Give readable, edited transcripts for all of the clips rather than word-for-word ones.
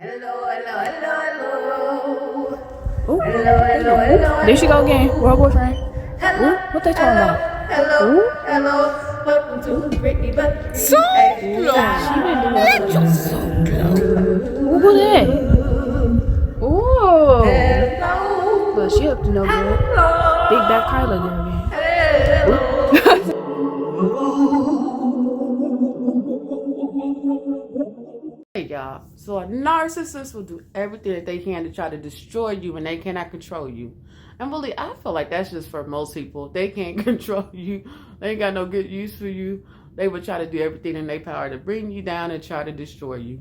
Hello, hello, hello, hello. Ooh, Hello, hello, hello, there she go again. hello. World boyfriend. Hello, Ooh, what they talking hello, about? hello, Ooh, hello. Welcome to Brittany So Buckley ooh, she been glow. doing Man, you're something. so glow. Ooh, who that? Ooh, look, she up to no good. Big back Kyla there again. Ooh. Hey y'all, so a narcissist will do everything that they can to try to destroy you and they cannot control you. And really, I feel like that's just for most people. They can't control you. They ain't got no good use for you. They would try to do everything in their power to bring you down and try to destroy you.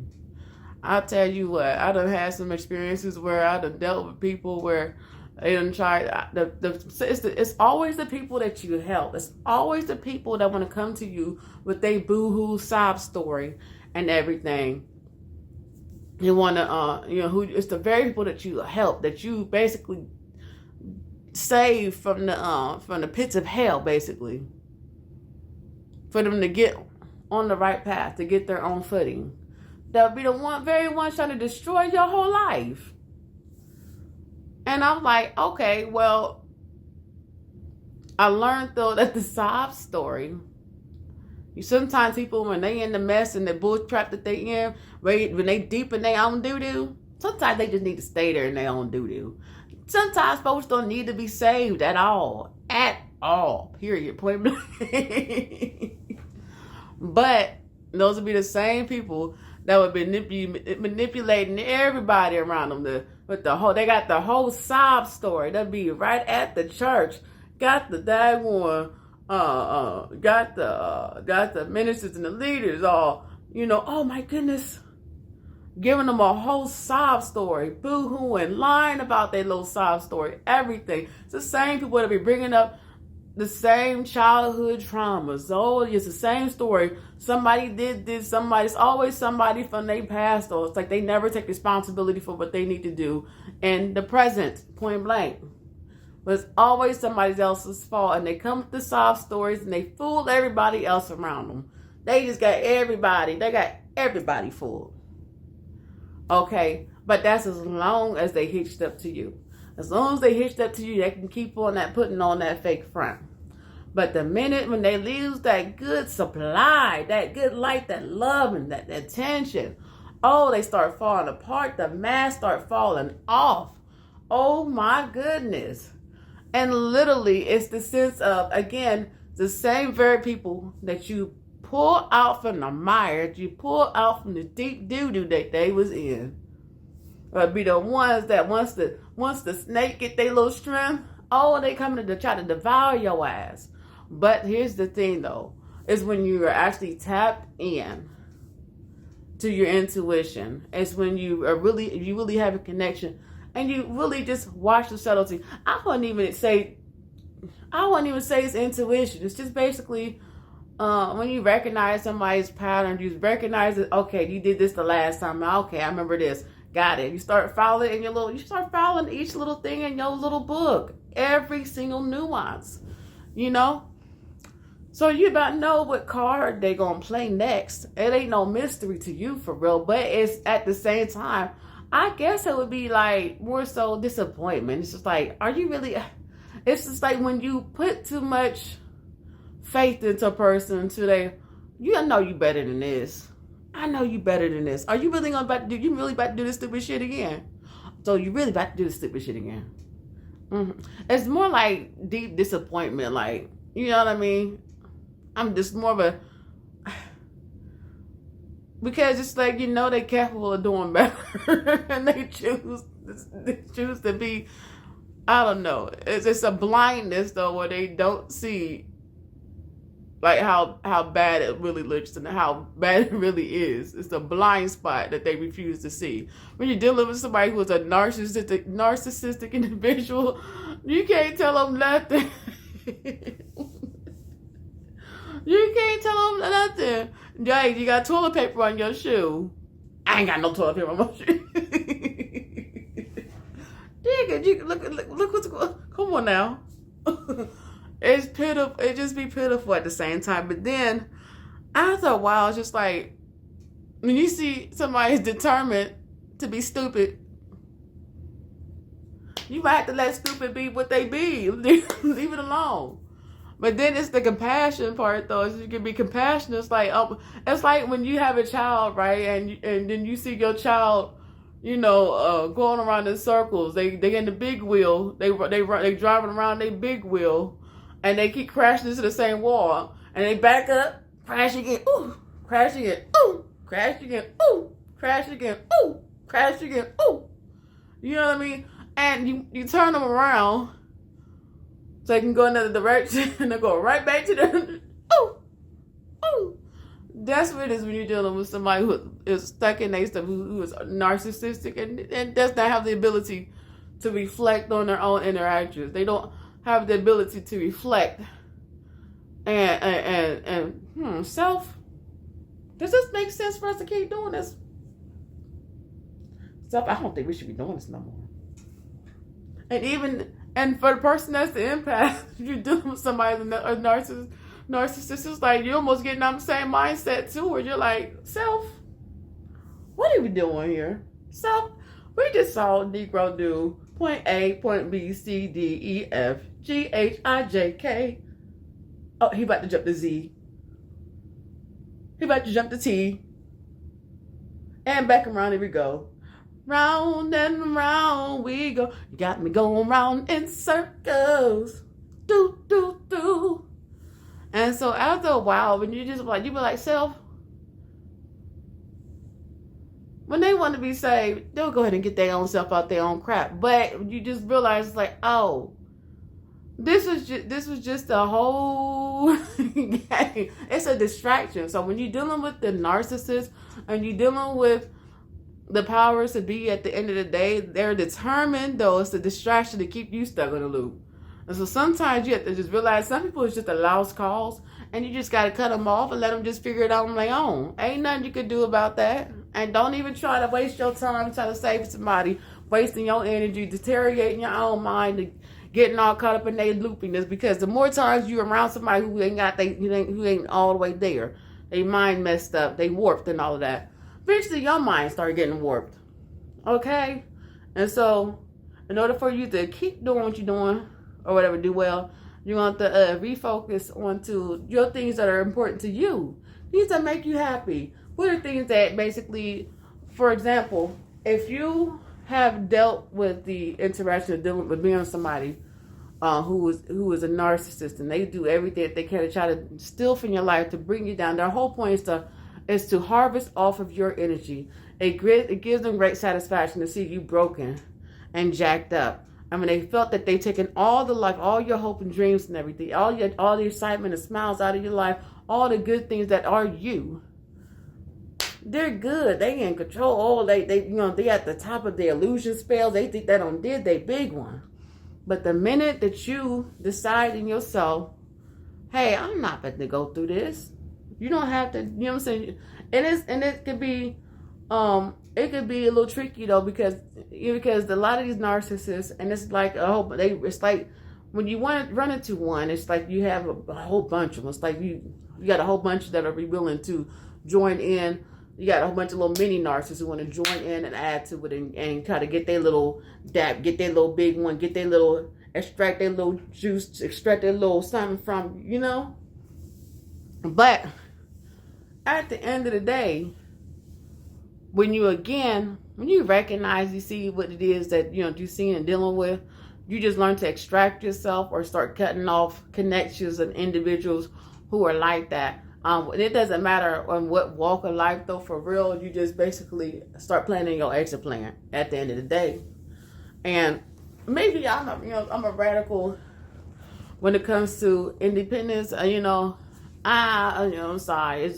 I'll tell you what, I done had some experiences where I done dealt with people where they done tried, it's always the people that you help. It's always the people that want to come to you with their boo-hoo sob story and everything. You want to, who it's the very people that you help, that you basically save from the pits of hell, basically, for them to get on the right path, to get their own footing. That would be the very one trying to destroy your whole life. And I'm like, okay, well, I learned though that the sob story. Sometimes people, when they in the mess and the bull trap that they in, when they deep in their own doo-doo, sometimes they just need to stay there in their own doo-doo. Sometimes folks don't need to be saved at all. At all. Period. Point blank. But those would be the same people that would be manipulating everybody around them. They got the whole sob story. They'll be right at the church. Got the daggone got the ministers and the leaders all, oh my goodness, giving them a whole sob story, boo-hooing, lying about their little sob story, everything. It's the same people that be bringing up the same childhood traumas. Oh, it's the same story. Somebody did this, it's always somebody from their past, though. It's like they never take responsibility for what they need to do in the present, point blank. But it's always somebody else's fault, and they come with the sob stories and they fool everybody else around them. They got everybody fooled. Okay, but that's as long as they hitched up to you. As long as they hitched up to you, they can keep on putting on that fake front. But the minute when they lose that good supply, that good light, that love, and that attention, they start falling apart. The mask start falling off. Oh my goodness. And literally, it's the sense of, again, the same very people that you pull out from the mire, you pull out from the deep doo-doo that they was in, would be the ones that once the snake get their little strength, they coming to try to devour your ass. But here's the thing, though, is when you are actually tapped in to your intuition. It's when you really have a connection. And you really just watch the subtlety. I wouldn't even say it's intuition. It's just basically when you recognize somebody's pattern, you recognize it. Okay, you did this the last time. Okay, I remember this. Got it. You start following each little thing in your little book, every single nuance. So you about know what card they gonna play next. It ain't no mystery to you for real, but it's at the same time, I guess it would be like more so disappointment. It's just like, are you really? It's just like when you put too much faith into a person you know you better than this. I know you better than this. Are you really about to do this stupid shit again? So you really about to do this stupid shit again? Mm-hmm. It's more like deep disappointment. Like, you know what I mean? I'm just more of a. Because it's like, they're capable of doing better and they choose to be, I don't know. It's a blindness, though, where they don't see like how bad it really looks and how bad it really is. It's a blind spot that they refuse to see. When you're dealing with somebody who's a narcissistic individual, you can't tell them nothing. You can't tell them nothing. Jay, you got toilet paper on your shoe. I ain't got no toilet paper on my shoe. Look what's going on. Come on now. It's pitiful. It just be pitiful at the same time. But then, after a while, it's just like, when you see somebody's determined to be stupid. You might have to let stupid be what they be. Leave it alone. But then it's the compassion part, though. Is you can be compassionate. It's like when you have a child, right? And then you see your child, going around in circles. They in the big wheel. They driving around their big wheel, and they keep crashing into the same wall. And they back up, crash again, ooh, crash again, ooh, crash again, ooh, crash again, ooh, crash again, ooh. You know what I mean? And you turn them around so they can go another direction, and they go right back to the ooh, ooh. That's what it is when you're dealing with somebody who is stuck in their stuff, who is narcissistic and does not have the ability to reflect on their own interactions. They don't have the ability to reflect and self. Does this make sense for us to keep doing this? Self, I don't think we should be doing this no more. And for the person that's the empath, you're dealing with somebody that's a narcissist, it's like you're almost getting on the same mindset too, where you're like, self, what are we doing here? Self, we just saw Negro do point A, point B, C, D, E, F, G, H, I, J, K. Oh, he about to jump to Z. He about to jump to T. And back around, here we go. Round and round we go. You got me going round in circles. Do, do, do. And so after a while, when you just like, you be like, self, when they want to be saved, they'll go ahead and get their own self out their own crap. But you just realize it's like, oh, this was just a whole game. It's a distraction. So when you're dealing with the narcissist and you're dealing with the powers to be, at the end of the day, they're determined, though, it's a distraction to keep you stuck in a loop. And so sometimes you have to just realize some people is just a lost cause, and you just got to cut them off and let them just figure it out on their own. Ain't nothing you can do about that. And don't even try to waste your time trying to save somebody, wasting your energy, deteriorating your own mind, getting all caught up in their loopiness. Because the more times you're around somebody who ain't all the way there, they mind messed up, they warped and all of that, eventually your mind start getting warped. Okay? And so in order for you to keep doing what you're doing or whatever, do well, you want to refocus onto your things that are important to you, things that make you happy. What are things that basically, for example, if you have dealt with the interaction of dealing with being with somebody who is a narcissist, and they do everything that they can to try to steal from your life, to bring you down. Their whole point is to harvest off of your energy. It gives them great satisfaction to see you broken and jacked up. I mean, they felt that they've taken all the life, all your hope and dreams and everything, all the excitement and smiles out of your life, all the good things that are you. They're good. They in control. Oh, they at the top of their illusion spell. They think they did their big one. But the minute that you decide in yourself, hey, I'm not about to go through this. You don't have to, you know what I'm saying? And it could be a little tricky though, because a lot of these narcissists, and it's like it's like when you want to run into one, it's like you have a whole bunch of them. It's like you got a whole bunch that are willing to join in. You got a whole bunch of little mini narcissists who want to join in and add to it and try to get their little dap, get their little big one, get their little, extract their little juice, extract their little something from, But at the end of the day, when you recognize, you see what it is that, you're seeing and dealing with, you just learn to extract yourself or start cutting off connections of individuals who are like that. It doesn't matter on what walk of life, though, for real. You just basically start planning your exit plan at the end of the day. And maybe I'm a radical when it comes to independence. I'm sorry.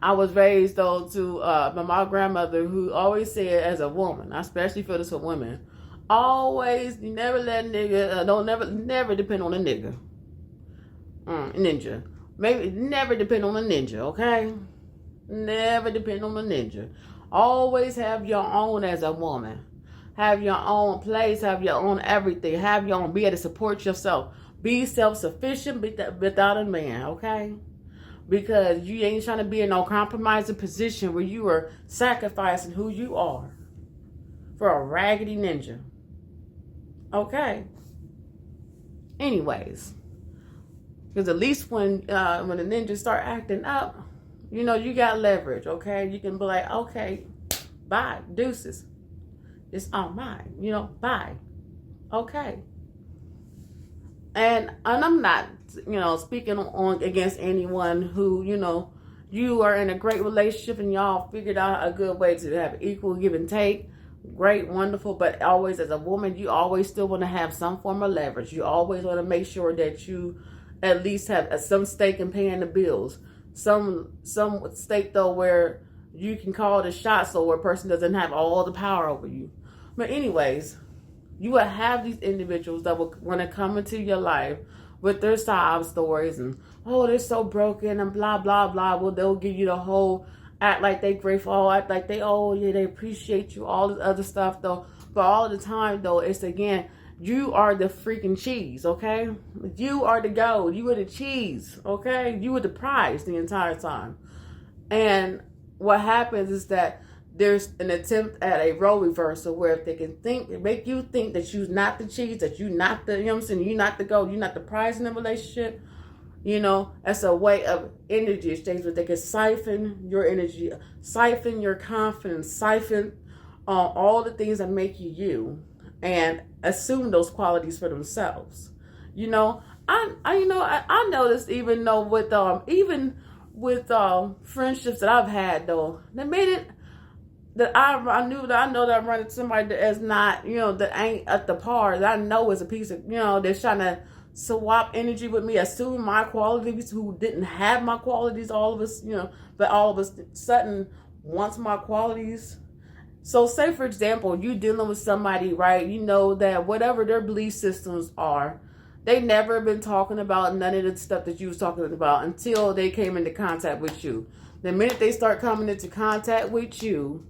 I was raised though by my grandmother, who always said, as a woman, I especially feel this for women, always, you never let a nigga, never depend on a nigga. Ninja. Maybe never depend on a ninja, okay? Never depend on a ninja. Always have your own as a woman. Have your own place, have your own everything. Have your own, be able to support yourself. Be self-sufficient without a man, okay? Because you ain't trying to be in no compromising position where you are sacrificing who you are. for a raggedy ninja. Okay. Anyways, because at least when the ninjas start acting up, you know, you got leverage, okay? You can be like, okay, bye, deuces. It's all mine, you know, bye. Okay. And I'm not, you know, speaking on against anyone who, you know, you are in a great relationship and y'all figured out a good way to have equal give and take. Great, wonderful, but always as a woman, you always still want to have some form of leverage. You always want to make sure that you at least have some stake in paying the bills. Some stake though where you can call the shots, so where a person doesn't have all the power over you. But anyways, you will have these individuals that will want to come into your life with their sob stories and, oh, they're so broken and blah, blah, blah. Well, they'll give you the whole act like they grateful, act like they, oh, yeah, they appreciate you, all this other stuff, though. But all the time, though, it's, again, you are the freaking cheese, okay? You are the gold. You are the cheese, okay? You are the prize the entire time. And what happens is that there's an attempt at a role reversal where if they can make you think that you're not the cheese, that you're not the, you know what I'm saying, you're not the gold, you're not the prize in the relationship, you know, that's a way of energy exchange where they can siphon your energy, siphon your confidence, siphon all the things that make you you, and assume those qualities for themselves. You know, I noticed even though with friendships that I've had though, they made it that I know that I'm running to somebody that is not, you know, that ain't at the par, that I know is a piece of, you know, they're trying to swap energy with me, assume my qualities, who didn't have my qualities, all of us, you know, but all of us sudden wants my qualities. So say, for example, you dealing with somebody, right? You know that whatever their belief systems are, they never been talking about none of the stuff that you was talking about until they came into contact with you. The minute they start coming into contact with you,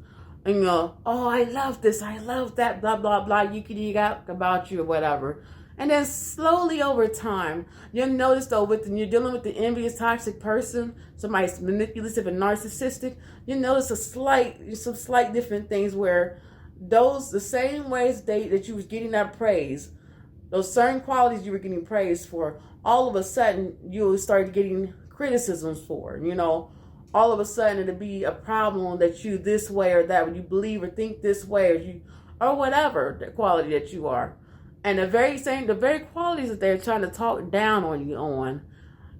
and you know, oh, I love this, I love that, blah, blah, blah, you got about you or whatever. And then slowly over time, you'll notice though, when you're dealing with the envious, toxic person, somebody's manipulative and narcissistic, you notice some slight different things where the same ways that you was getting that praise, those certain qualities you were getting praised for, all of a sudden you start getting criticisms for, you know. All of a sudden it'll be a problem that you this way or that, when you believe or think this way or whatever the quality that you are. And the very qualities that they're trying to talk down on you on,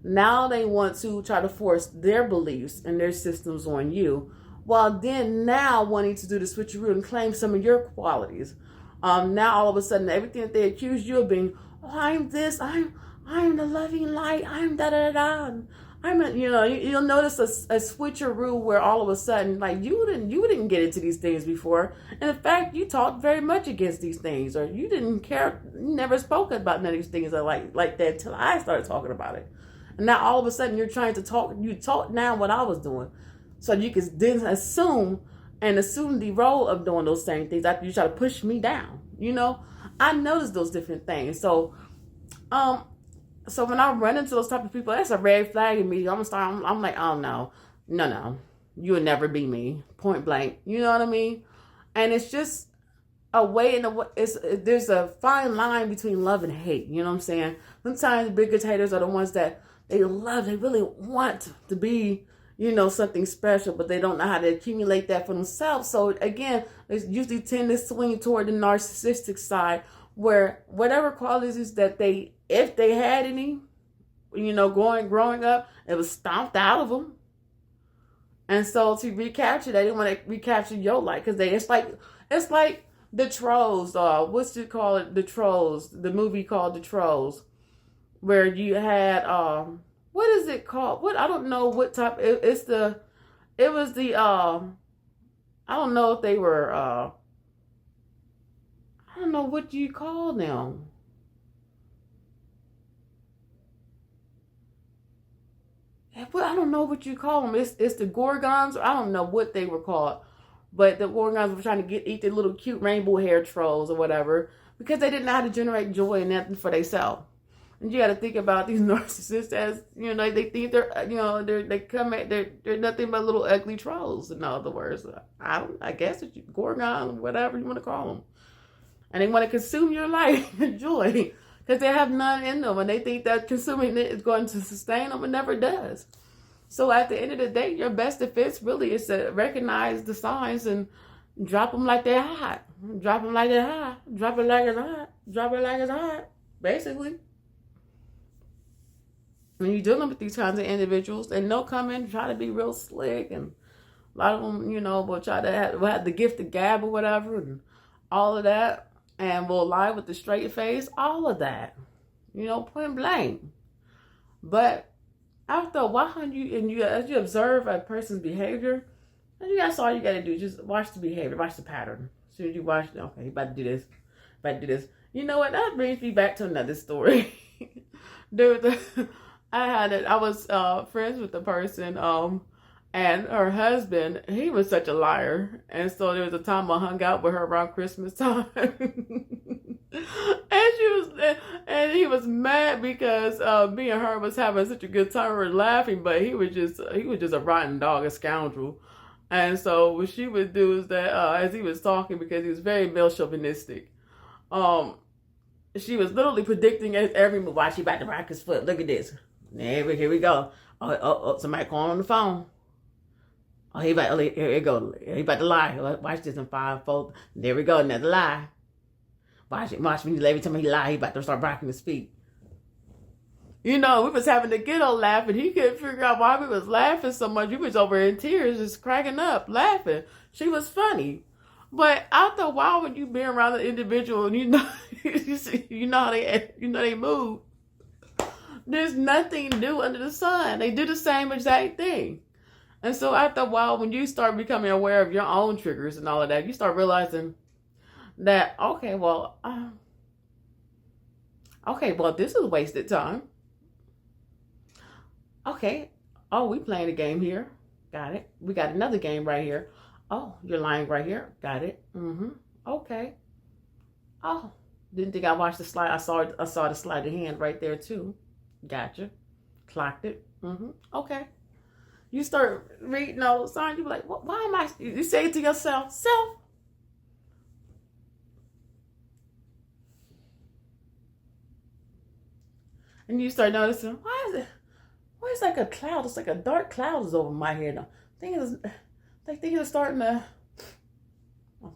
now they want to try to force their beliefs and their systems on you, while then now wanting to do the switcheroo and claim some of your qualities. Now all of a sudden everything that they accuse you of being, oh, I'm this, I'm the loving light, I'm da da da. You'll notice a switcheroo where all of a sudden, like, you didn't get into these things before, and in fact, you talked very much against these things, or you didn't care, you never spoke about none of these things like that until I started talking about it, and now all of a sudden you're trying to talk down what I was doing, so you can then assume the role of doing those same things after you try to push me down. You know, I noticed those different things, so when I run into those type of people, that's a red flag in me. I'm like, oh no, you would never be me, point blank. You know what I mean? And it's just a way there's a fine line between love and hate. You know what I'm saying? Sometimes biggest haters are the ones that they really want to be, you know, something special, but they don't know how to accumulate that for themselves. So again, they usually tend to swing toward the narcissistic side, where whatever qualities that if they had any, you know, growing up, it was stomped out of them. And so to recapture that, they want to recapture your life, because it's like the Trolls. What's it called? The Trolls. The movie called The Trolls, where you had what is it called? What, I don't know what type. It was the I don't know if they were I don't know what you call them. I don't know what you call them. It's the Gorgons. I don't know what they were called. But the Gorgons were trying to eat their little cute rainbow hair trolls or whatever, because they didn't know how to generate joy and nothing for themselves. And you got to think about these narcissists as, they think they come at, they're nothing but little ugly trolls, in other words. I guess it's Gorgon, whatever you want to call them. And they want to consume your life and joy because they have none in them. And they think that consuming it is going to sustain them. It never does. So at the end of the day, your best defense really is to recognize the signs and drop them like they're hot. Drop them like they're hot. Drop it like it's hot. Drop it like it's hot. Basically. When you're dealing with these kinds of individuals, and they'll come in and try to be real slick, and a lot of them, will try to have the gift of gab or whatever, and all of that, and will lie with the straight face, all of that, point blank. But after a while, as you observe a person's behavior, that's all you got to do. Just watch the behavior, watch the pattern. As soon as you watch, okay, you about to do this, about to do this. You know what? That brings me back to another story. I was friends with the person, and her husband, he was such a liar. And so there was a time I hung out with her around Christmas time. And he was mad because me and her was having such a good time. We were laughing, but he was just a rotten dog, a scoundrel. And so what she would do is that as he was talking, because he was very male chauvinistic, she was literally predicting every move. Why she about to rock his foot? Look at this. Here we go. Oh, somebody calling on the phone. Oh, here it go. He about to lie. Watch this in 5, 4. There we go. Another lie. Watch me. Every time he lie, he about to start rocking his feet. We was having a good old laugh, and he couldn't figure out why we was laughing so much. We was over in tears, just cracking up, laughing. She was funny. But after a while, when you be around the individual, and you know how they move, there's nothing new under the sun. They do the same exact thing. And so after a while, when you start becoming aware of your own triggers and all of that, you start realizing that, okay, well, this is wasted time. Okay. Oh, we playing a game here. Got it. We got another game right here. Oh, you're lying right here. Got it. Okay. Oh, didn't think I watched the slide. I saw the sleight of hand right there too. Gotcha. Clocked it. Okay. You start reading all the signs. You be like, why am I? You say it to yourself, self. And you start noticing, why is like a cloud? It's like a dark cloud is over my head. Things are starting to,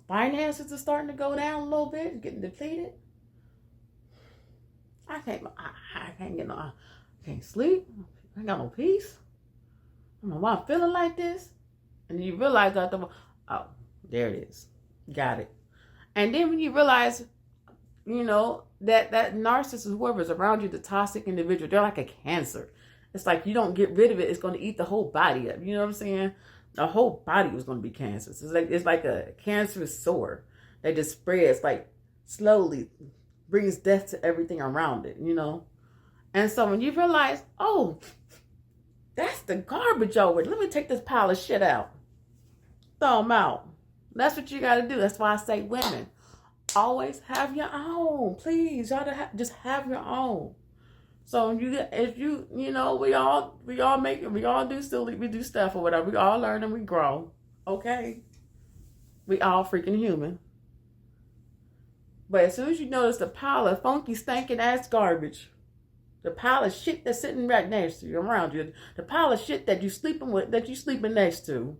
finances are starting to go down a little bit, getting depleted. I can't sleep. I ain't got no peace. I don't know why I'm feeling like this. And you realize oh, there it is. Got it. And then when you realize, that narcissist, whoever's around you, the toxic individual, they're like a cancer. It's like you don't get rid of it, it's going to eat the whole body up. You know what I'm saying? The whole body was going to be cancerous. It's like a cancerous sore that just spreads, like slowly brings death to everything around it, And so when you realize, oh, that's the garbage over it. Let me take this pile of shit out. Throw them out. That's what you got to do. That's why I say women, always have your own. Please, y'all just have your own. So we all do stuff or whatever. We all learn and we grow. Okay? We all freaking human. But as soon as you notice the pile of funky, stinking ass garbage, the pile of shit that's sitting right next to you, around you, the pile of shit that you sleeping next to,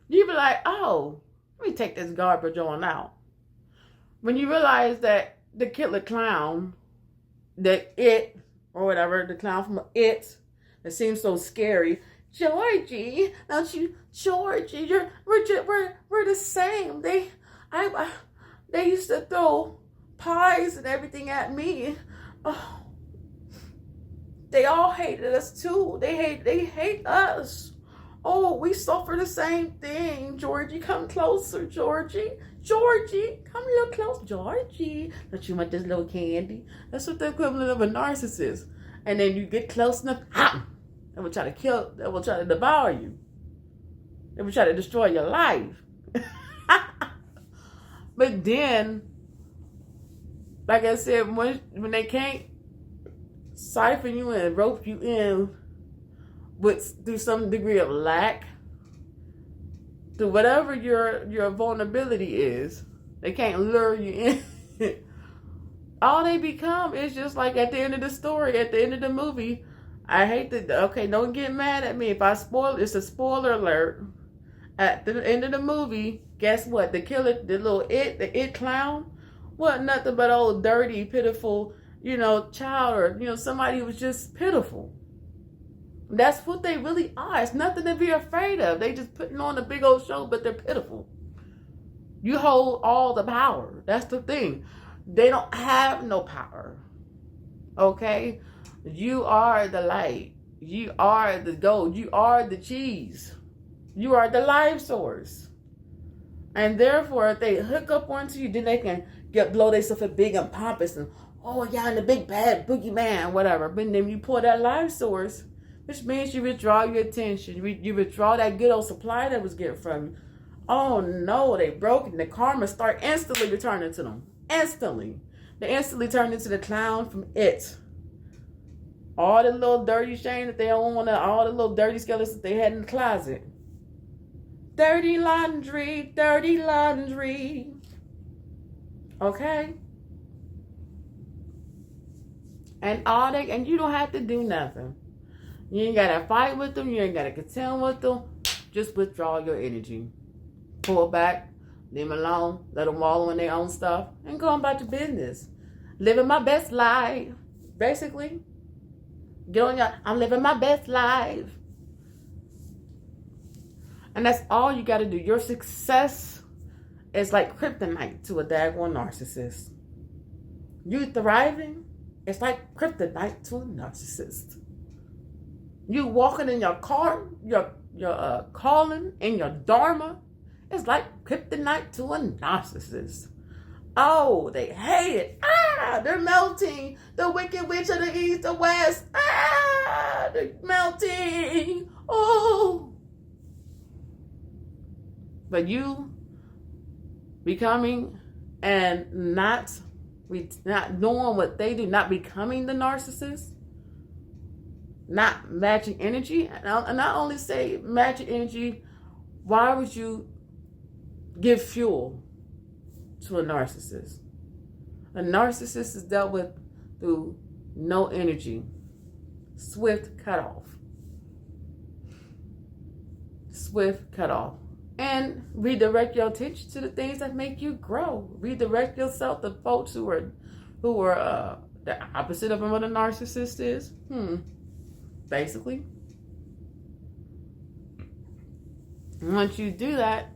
you be like, oh, let me take this garbage on out. When you realize that the killer clown, the clown from It, that seems so scary, Georgie, we're the same. They used to throw pies and everything at me. Oh, they all hated us too. They hate us. Oh, we suffer the same thing. Georgie, come closer, Georgie. Georgie, come a little close. Georgie, don't you want this little candy? That's what the equivalent of a narcissist. And then you get close enough, they will try to devour you. They will try to destroy your life. But then, like I said, when they can't siphon you and rope you in through some degree of lack, through whatever your vulnerability is, they can't lure you in. All they become is just like at the end of the story, at the end of the movie. I hate that. Okay, don't get mad at me if I spoil. It's a spoiler alert. At the end of the movie, guess what? The killer, the it clown, wasn't nothing but old dirty, pitiful, child, or somebody who was just pitiful. That's what they really are. It's nothing to be afraid of. They just putting on a big old show, but they're pitiful. You hold all the power. That's the thing. They don't have no power. Okay? You are the light. You are the gold. You are the cheese. You are the life source. And therefore, if they hook up onto you, then they can blow themselves up big and pompous and, oh, yeah, the big bad boogeyman, whatever. But then you pull that life source, which means you withdraw your attention. You withdraw that good old supply that was given from you. Oh, no, they broke it. The karma start instantly returning to them. Instantly. They instantly turn into the clown from it. All the little dirty shame that they own, all the little dirty skeletons that they had in the closet. Dirty laundry, dirty laundry. Okay? And you don't have to do nothing. You ain't got to fight with them. You ain't got to contend with them. Just withdraw your energy. Pull back. Leave them alone. Let them wallow in their own stuff. And go about your business. Living my best life. Basically. I'm living my best life. And that's all you got to do. Your success is like kryptonite to a daggone narcissist. You thriving, it's like kryptonite to a narcissist. You walking in your car, your calling and your dharma, it's like kryptonite to a narcissist. Oh, they hate it. They're melting. The wicked witch of the east, the west. They're melting. Oh. But you becoming and not knowing what they do, not becoming the narcissist, not matching energy. And I not only say matching energy, why would you give fuel to a narcissist? A narcissist is dealt with through no energy, swift cutoff. Swift cutoff. And redirect your attention to the things that make you grow. Redirect yourself to folks who are the opposite of what a narcissist is. Basically. Once you do that,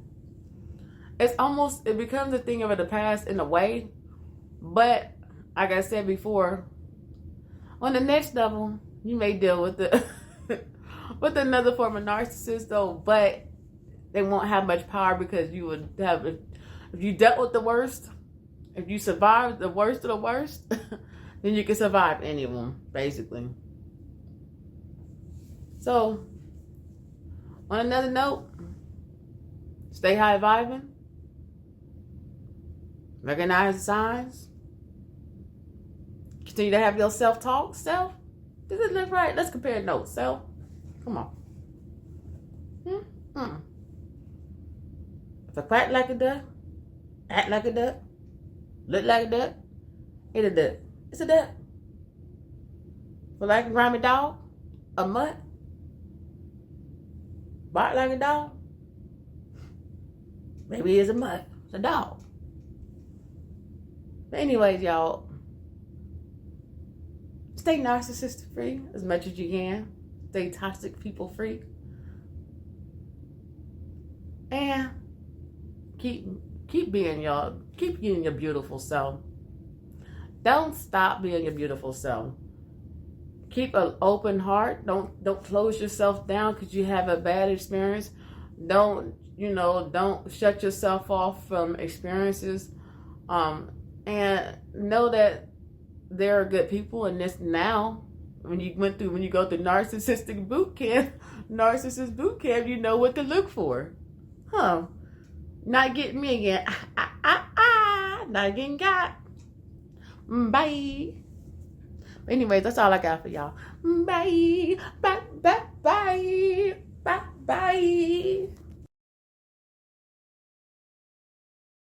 it becomes a thing of the past in a way. But like I said before, on the next level, you may deal with with another form of narcissist though, but they won't have much power because you would have, if you dealt with the worst, if you survived the worst of the worst, then you can survive any of them, basically. So, on another note, stay high vibing, recognize the signs, continue to have your self-talk. Self, does it look right? Let's compare notes. Self, come on. If I quack like a duck, act like a duck, look like a duck, it's a duck. It's a duck. But like a grimy dog, a mutt, bark like a dog, maybe it's a mutt, it's a dog. But anyways, y'all, stay narcissist free as much as you can. Stay toxic people free. And keep being your beautiful self. Don't stop being your beautiful self. Keep an open heart. Don't close yourself down because you have a bad experience. Don't shut yourself off from experiences. And know that there are good people in this now. When you go through narcissist boot camp, you know what to look for. Not getting me again. Not getting got. Bye. Anyways, that's all I got for y'all. Bye. Bye. Bye. Bye. Bye. Bye.